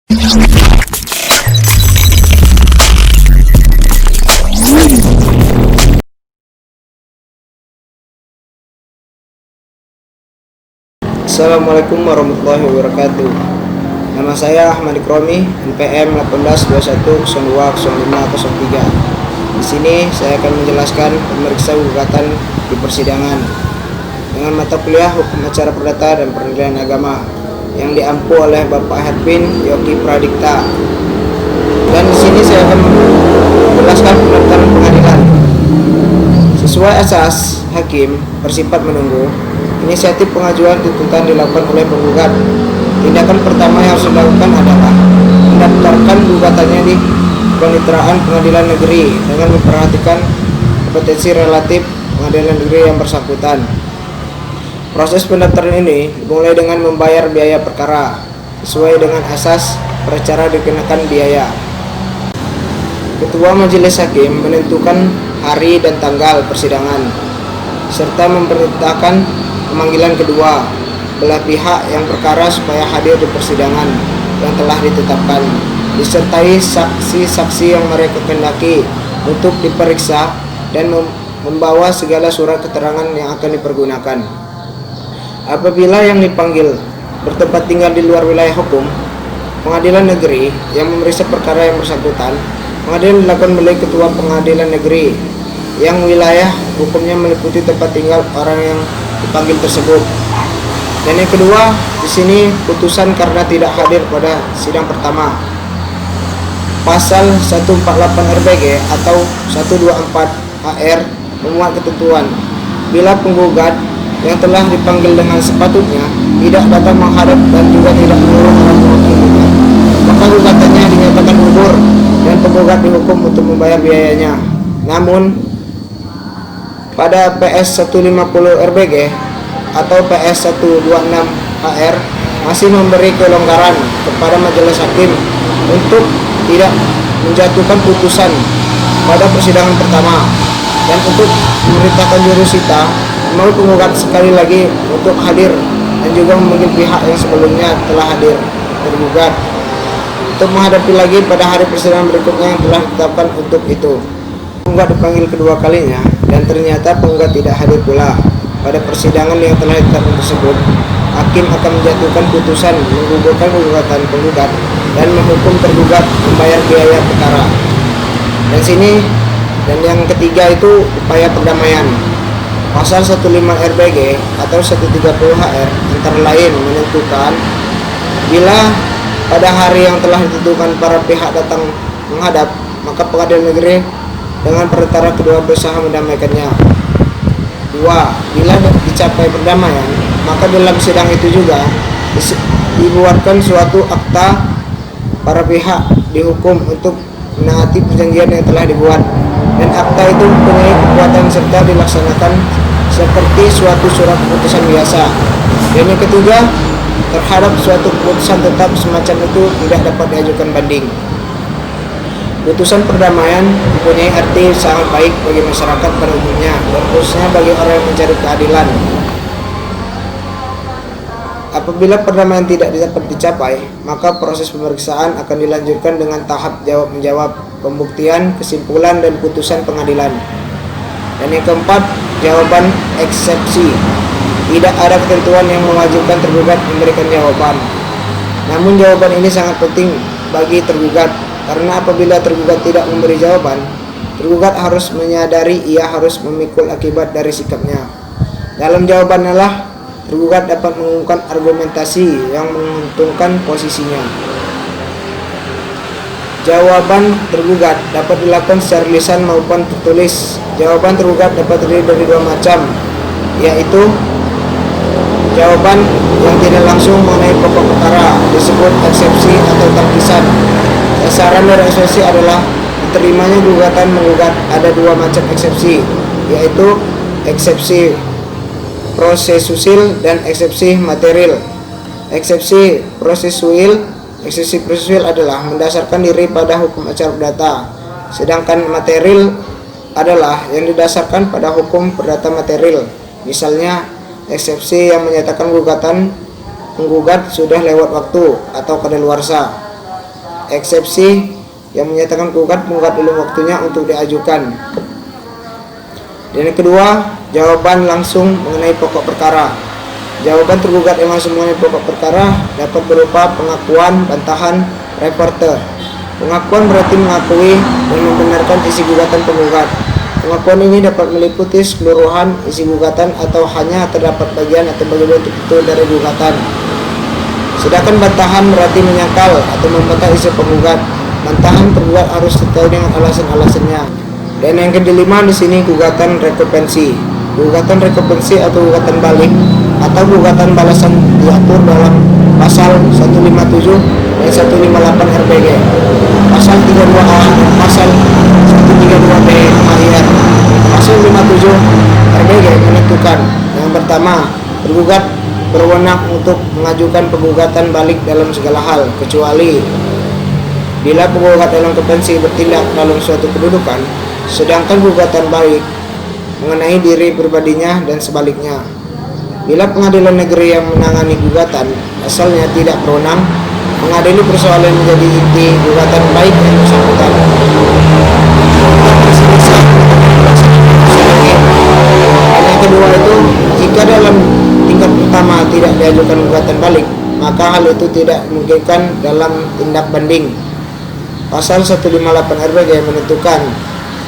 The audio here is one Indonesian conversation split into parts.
Assalamualaikum warahmatullahi wabarakatuh. Nama saya Ahmad Ikromi, NPM 1821020503. Di sini saya akan menjelaskan pemeriksaan gugatan di persidangan dengan mata kuliah Hukum Acara Perdata dan Peradilan Agama yang diampu oleh Bapak Herpin Yogi Pradikta. Dan di sini saya akan menjelaskan pendaftaran pengadilan. Sesuai asas, hakim bersifat menunggu. Inisiatif pengajuan tuntutan dilakukan oleh penggugat. Tindakan pertama yang harus dilakukan adalah mendaftarkan gugatannya di Paniteraan Pengadilan Negeri dengan memperhatikan kompetensi relatif pengadilan negeri yang bersangkutan. Proses pendaftaran ini dimulai dengan membayar biaya perkara sesuai dengan asas perkara dikenakan biaya. Ketua Majelis Hakim menentukan hari dan tanggal persidangan serta memerintahkan pemanggilan kedua belah pihak yang perkara supaya hadir di persidangan yang telah ditetapkan, disertai saksi-saksi yang mereka kehendaki untuk diperiksa dan membawa segala surat keterangan yang akan dipergunakan. Apabila yang dipanggil bertempat tinggal di luar wilayah hukum, pengadilan negeri yang memeriksa perkara yang bersangkutan, pengadilan dilakukan oleh ketua pengadilan negeri yang wilayah hukumnya meliputi tempat tinggal orang yang dipanggil tersebut. Dan yang kedua, di sini putusan karena tidak hadir pada sidang pertama. Pasal 148 RBG atau 124 HR memuat ketentuan bila penggugat yang telah dipanggil dengan sepatutnya tidak datang menghadap dan juga tidak menurut orang mewakilinya, maka gugatannya dinyatakan gugur dan penggugat dihukum untuk membayar biayanya. Namun pada PS 150 RBG atau PS 126 HR masih memberi kelonggaran kepada majelis hakim untuk tidak menjatuhkan putusan pada persidangan pertama dan untuk memerintahkan jurusita memanggil penggugat sekali lagi untuk hadir dan juga memanggil pihak yang sebelumnya telah hadir tergugat untuk menghadapi lagi pada hari persidangan berikutnya yang telah ditetapkan untuk itu. Penggugat dipanggil kedua kalinya dan ternyata penggugat tidak hadir pula pada persidangan yang telah ditetapkan tersebut, hakim akan menjatuhkan putusan menggugurkan gugatan penggugat dan menghukum tergugat membayar biaya perkara. Dan yang ketiga itu upaya perdamaian. Pasal 15 RBG atau 130 HR antara lain menentukan bila pada hari yang telah ditentukan para pihak datang menghadap, maka pengadilan negeri dengan perkara kedua berusaha mendamaikannya. 2. Bila dicapai perdamaian, maka dalam sidang itu juga dibuatkan suatu akta para pihak dihukum untuk menaati perjanjian yang telah dibuat, dan akta itu mempunyai kekuatan serta dilaksanakan seperti suatu surat keputusan biasa. Dan yang ketiga, terhadap suatu keputusan tetap semacam itu tidak dapat diajukan banding. Putusan perdamaian mempunyai arti sangat baik bagi masyarakat pada umumnya dan khususnya bagi orang yang mencari keadilan. Apabila perdamaian tidak dapat dicapai, maka proses pemeriksaan akan dilanjutkan dengan tahap jawab-menjawab, pembuktian, kesimpulan, dan putusan pengadilan. Dan yang keempat, jawaban eksepsi. Tidak ada ketentuan yang mewajibkan tergugat memberikan jawaban. Namun jawaban ini sangat penting bagi tergugat, karena apabila tergugat tidak memberi jawaban, tergugat harus menyadari ia harus memikul akibat dari sikapnya. Dalam jawabannya lah tergugat dapat mengungkapkan argumentasi yang menguntungkan posisinya. Jawaban tergugat dapat dilakukan secara lisan maupun tertulis. Jawaban tergugat dapat terdiri dari dua macam, yaitu jawaban yang tidak langsung mengenai pokok perkara disebut eksepsi atau tarkisan. Sasaran dari eksepsi adalah diterimanya gugatan menggugat. Ada dua macam eksepsi, yaitu eksepsi prosesual dan eksepsi material. Eksepsi prosesual adalah mendasarkan diri pada hukum acara perdata, sedangkan material adalah yang didasarkan pada hukum perdata material. Misalnya eksepsi yang menyatakan gugatan penggugat sudah lewat waktu atau kadaluarsa. eksepsi yang menyatakan penggugat belum waktunya untuk diajukan. Dan yang kedua, jawaban langsung mengenai pokok perkara. Jawaban tergugat yang langsung mengenai pokok perkara dapat berupa pengakuan, bantahan, reporter. Pengakuan berarti mengakui dan membenarkan isi gugatan penggugat. Pengakuan ini dapat meliputi keseluruhan isi gugatan atau hanya terdapat bagian atau bagian tertentu dari gugatan. Sedangkan bantahan berarti menyangkal atau membantah isi penggugat. Bantahan tergugat harus sesuai dengan alasan-alasannya. Dan yang kelima di sini gugatan rekopensi. Gugatan rekopensi atau gugatan balik atau gugatan balasan diatur dalam pasal 157 dan 158 RPG, pasal 32A dan pasal 132B AIR. Pasal 57 RPG menentukan yang pertama, tergugat berwenang untuk mengajukan penggugatan balik dalam segala hal kecuali bila penggugat dalam rekopensi bertindak dalam suatu kedudukan, sedangkan gugatan balik mengenai diri pribadinya dan sebaliknya. Bila pengadilan negeri yang menangani gugatan asalnya tidak berwenang mengadili persoalan menjadi inti gugatan baik yang bersangkutan. Yang kedua itu, jika dalam tingkat pertama tidak diajukan gugatan balik, maka hal itu tidak memungkinkan dalam tindak banding. Pasal 158 RPG menentukan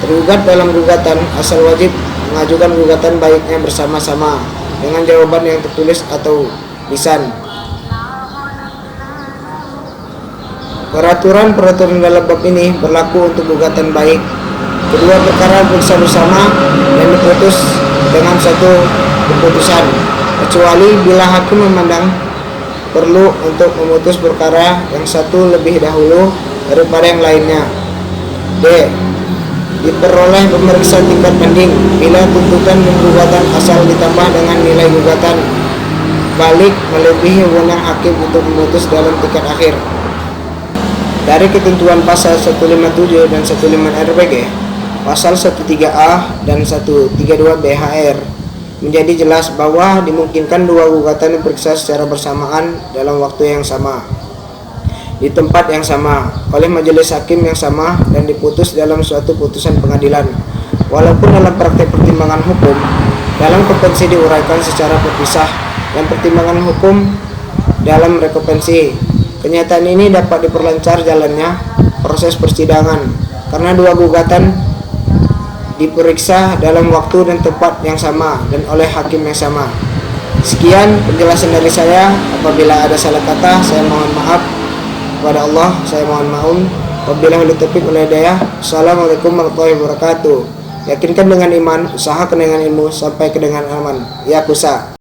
tergugat dalam gugatan asal wajib mengajukan gugatan baiknya bersama-sama dengan jawaban yang tertulis atau lisan. Peraturan dalam bab ini berlaku untuk gugatan baik. Kedua perkara diperiksa bersama dan diputus dengan satu keputusan, kecuali bila hakim memandang perlu untuk memutus perkara yang satu lebih dahulu daripada yang lainnya. D. Diperoleh pemeriksaan tingkat banding bila tuntutan dan gugatan asal ditambah dengan nilai gugatan balik melebihi wewenang hakim untuk memutus dalam tingkat akhir. Dari ketentuan pasal 157 dan 156 RPG, pasal 13A dan 132 BHR menjadi jelas bahwa dimungkinkan dua gugatan diperiksa secara bersamaan dalam waktu yang sama, di tempat yang sama, oleh majelis hakim yang sama dan diputus dalam suatu putusan pengadilan. Walaupun dalam praktek pertimbangan hukum, dalam rekopensi diuraikan secara terpisah dan pertimbangan hukum dalam rekopensi. Kenyataan ini dapat diperlancar jalannya proses persidangan karena dua gugatan diperiksa dalam waktu dan tempat yang sama dan oleh hakim yang sama. Sekian penjelasan dari saya. Apabila ada salah kata, saya mohon maaf. Kepada Allah saya mohon maaf. Wabillahi taufiq wal hidayah. Assalamualaikum warahmatullahi wabarakatuh. Yakinkan dengan iman, usahakan dengan ilmu, sampai ke dengan aman. Ya kusa.